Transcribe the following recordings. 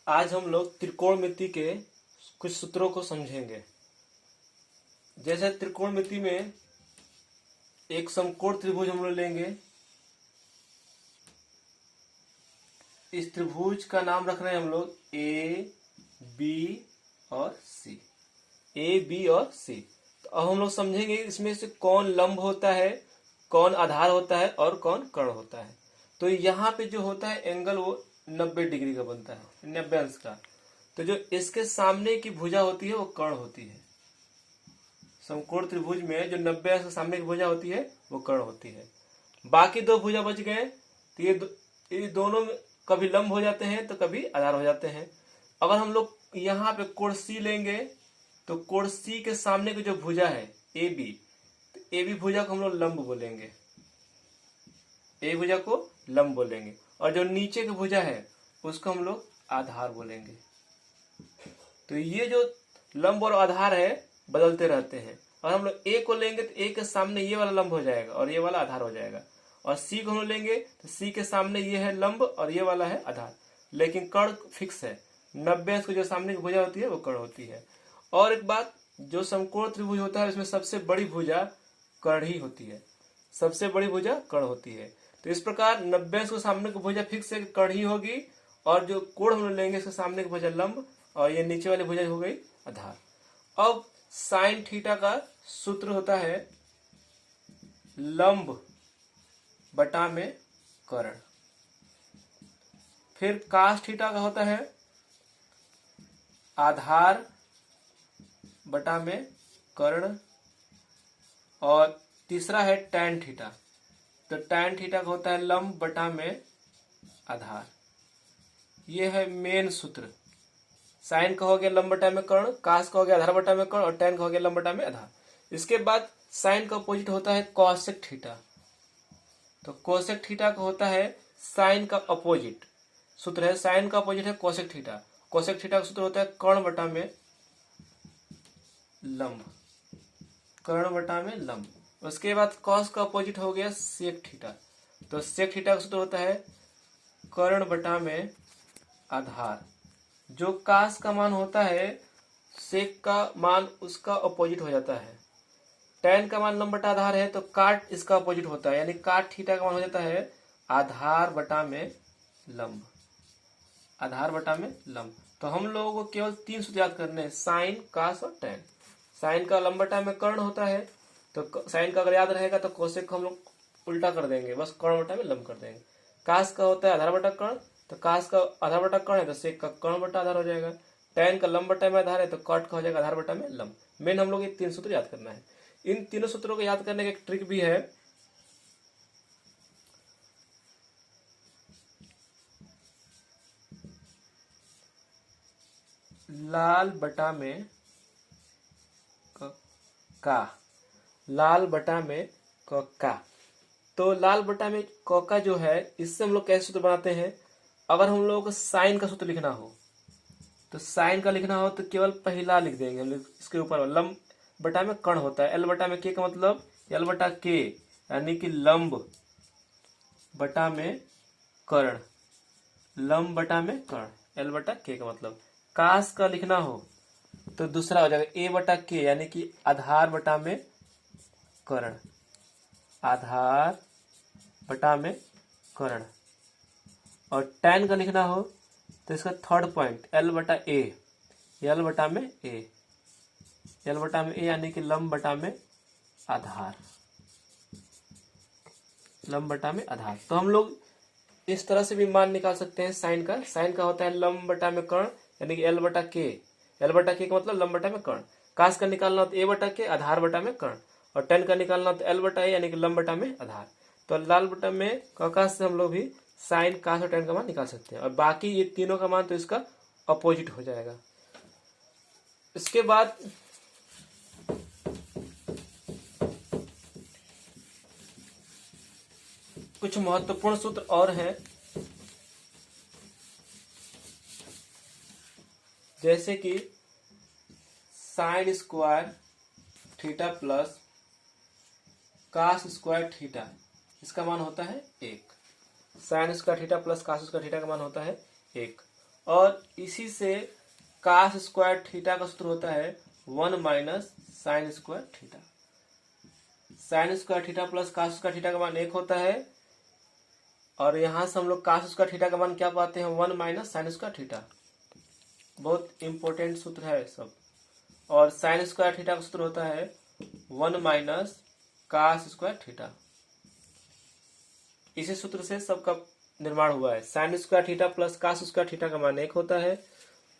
आज हम लोग त्रिकोणमिति के कुछ सूत्रों को समझेंगे। जैसे त्रिकोणमिति में एक समकोण त्रिभुज हम लोग लेंगे। इस त्रिभुज का नाम रख रहे हैं हम लोग ए बी और सी। ए बी और सी। तो अब हम लोग समझेंगे इसमें से कौन लंब होता है, कौन आधार होता है और कौन कर्ण होता है। तो यहाँ पे जो होता है एंगल वो 90 डिग्री का बनता है, 90 अंश का। तो जो इसके सामने की भुजा होती है वो कर्ण होती है। समकोण त्रिभुज में जो 90 अंश के सामने की भुजा होती है वो कर्ण होती है। बाकी दो भुजा बच गए तो ये दोनों कभी लंब हो जाते हैं तो कभी आधार हो जाते हैं। अगर हम लोग यहाँ पे कोण सी लेंगे तो कोण सी के सामने की जो भुजा है ए बी, तो ए बी भुजा को हम लोग लंब बोलेंगे, ए भुजा को लंब बोलेंगे। और जो नीचे की भुजा है उसको हम लोग आधार बोलेंगे। तो ये जो लंब और आधार है बदलते रहते हैं। और हम लोग ए को लेंगे तो ए के सामने ये वाला लंब हो जाएगा और ये वाला आधार हो जाएगा। और सी को हम लोग लेंगे तो सी के सामने ये है लंब और ये वाला है आधार। लेकिन कर्ण फिक्स है, 90 अंश को जो सामने की भुजा होती है वो कर्ण होती है। और एक बात, जो समकोण त्रिभुज होता है उसमें सबसे बड़ी भुजा कर्ण ही होती है, सबसे बड़ी भुजा कर्ण होती है। तो इस प्रकार 90 अंश को सामने की भुजा फिक्स है, कर्ण ही होगी। और जो कोण हम लोग लेंगे इसके सामने की भुजा लंब और ये नीचे वाली भुजा हो गई आधार। अब साइन थीटा का सूत्र होता है लंब बटा में कर्ण। फिर कास थीटा का होता है आधार बटा में कर्ण। और तीसरा है टैन थीटा। तो टैन थीटा का होता है लंब बटा में आधार। ये है मेन सूत्र। साइन का हो गया लंब बटा में कर्ण, कास का हो गया आधार बटा में कर्ण और टैन का हो गया लंब बटा में आधार। इसके बाद साइन का अपोजिट होता है कोसेक थीटा। तो कोसेक थीटा का होता है साइन का अपोजिट। सूत्र है साइन का अपोजिट है कोसेक थीटा। कोसेक थीटा का सूत्र होता है कर्ण बटा में लंब, कर्ण बटा में लंब। उसके बाद कॉस का अपोजिट हो गया सेक थीटा। तो सेक थीटा का सूत्र होता है कर्ण बटा में आधार। जो कास का मान होता है सेक का मान उसका अपोजिट हो जाता है। टैन का मान लंब बटा आधार है तो काट इसका अपोजिट होता है, यानी काट थीटा का मान हो जाता है आधार बटा में लंब, आधार बटा में लंब। तो हम लोगों को केवल 3 सूत्र याद करने हैं, साइन, कास और टैन। साइन का लंब बटा में कर्ण होता है, तो साइन का अगर याद रहेगा तो कोसेक को हम लोग उल्टा कर देंगे, बस कर्ण बटा में लंब कर देंगे। कास का होता है आधार बटा कर्ण, तो कास का आधार बटा कर्ण है तो सेक का कर्ण बटा आधार हो जाएगा। टैन का लंब बटा में आधार है तो कट का हो जाएगा आधार बटा में लंब। मेन हम लोग ये 3 सूत्र याद करना है। इन तीनों सूत्रों को याद करने का एक ट्रिक भी है। लाल बटा में का, लाल बटा में का। तो लाल बटा में का जो है इससे हम लोग कैसे सूत्र बनाते हैं। अगर हम लोग को साइन का सूत्र लिखना हो तो साइन का लिखना हो तो केवल पहला लिख देंगे हम लोग, इसके ऊपर लंब बटा में कर्ण होता है। एल बटा में के का मतलब एल बटा के, यानी कि लंब बटा में कर्ण, लंब बटा में कर्ण, एल बटा के का मतलब। कास का लिखना हो तो दूसरा हो जाएगा ए बटा के, यानी कि आधार बटा में कर्ण, आधार बटा में कर्ण। और टैन का लिखना हो तो इसका थर्ड पॉइंट एल बटा ए, एल बटा में ए, एल बटा में ए यानी कि लंब बटा में आधार, लंब बटा में आधार। तो हम लोग इस तरह से भी मान निकाल सकते हैं साइन का। साइन का होता है लंब बटा में कर्ण, यानी कि एल बटा के, एल बटा के का मतलब लंब बटा में कर्ण। कास का निकालना हो तो ए बटा के, आधार बटा में कर्ण। और टैन का निकालना हो तो एल बटा ए, यानी कि लंब बटा में आधार। तो लाल बटा में कास से हम लोग भी साइन, कास और टैन का मान निकाल सकते हैं। और बाकी ये तीनों का मान तो इसका अपोजिट हो जाएगा। इसके बाद कुछ महत्वपूर्ण सूत्र और हैं, जैसे कि sine square theta plus cos square theta, इसका मान होता है 1। Sine square theta plus cos square theta का मान होता है 1। और इसी से कास स्क्वायर थीटा का सूत्र होता है 1 minus sine square theta. Sine square theta plus cos square theta का मान 1 होता है, और यहां से हम लोग कास स्क्वायर थीटा का मान क्या पाते हैं 1 माइनस साइन स्क्वायर थीटा। बहुत इंपॉर्टेंट सूत्र है सब। और साइन स्क्वायर थीटा का सूत्र होता है 1 माइनस कास स्क्वायर थीटा। इसी सूत्र से सबका निर्माण हुआ है। Sine square theta plus cos square theta का मान 1 होता है।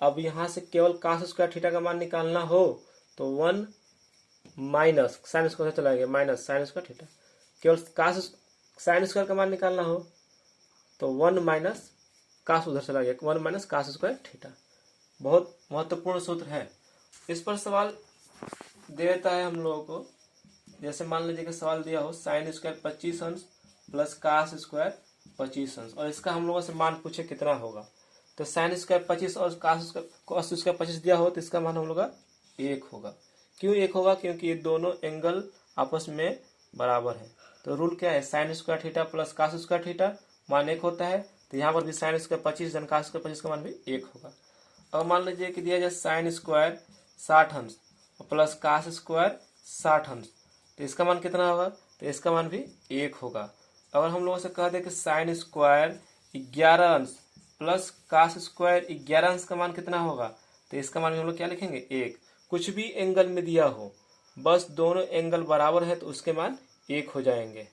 अब यहां से केवल कास स्क्वायर थीटा का मान निकालना हो तो 1 माइनस साइन स्क्वायर चला गया माइनस साइन स्क्वायर थीटा। केवल कास साइन स्क्वायर का मान निकालना हो तो 1 माइनस कास उधर चला गया 1 माइनस कास स्क्वायर थीटा। बहुत महत्वपूर्ण सूत्र है। इस पर सवाल दे देता है हम लोगों को। जैसे मान लीजिए कि सवाल दिया हो साइन स्क्वायर 25 अंश प्लस कास स्क्वायर 25 अंश, और इसका हम लोगों से मान पूछे कितना होगा। तो साइन स्क्वायर 25 और कास स्क्वायर 25 दिया हो तो इसका मान हम लोग का 1 होगा। क्यों 1 होगा? क्योंकि ये दोनों एंगल आपस में बराबर है। तो रूल क्या है, sine square theta plus cos square theta मान 1 होता है। तो यहाँ पर भी साइन स्क्वायर 25 धन कास स्क्वायर 25 का मान भी 1 होगा। अब मान लीजिए कि दिया जाए साइन स्क्वायर 60 अंश प्लस कास स्क्वायर 60 अंश, तो इसका मान कितना होगा? तो इसका मान भी 1 होगा। अगर हम लोगों से कह दे कि साइन स्क्वायर 11 अंश प्लस कास स्क्वायर 11 अंश का मान कितना होगा, तो इसका मान हम लोग क्या लिखेंगे 1। कुछ भी एंगल में दिया हो, बस दोनों एंगल बराबर है तो उसके मान 1 हो जाएंगे।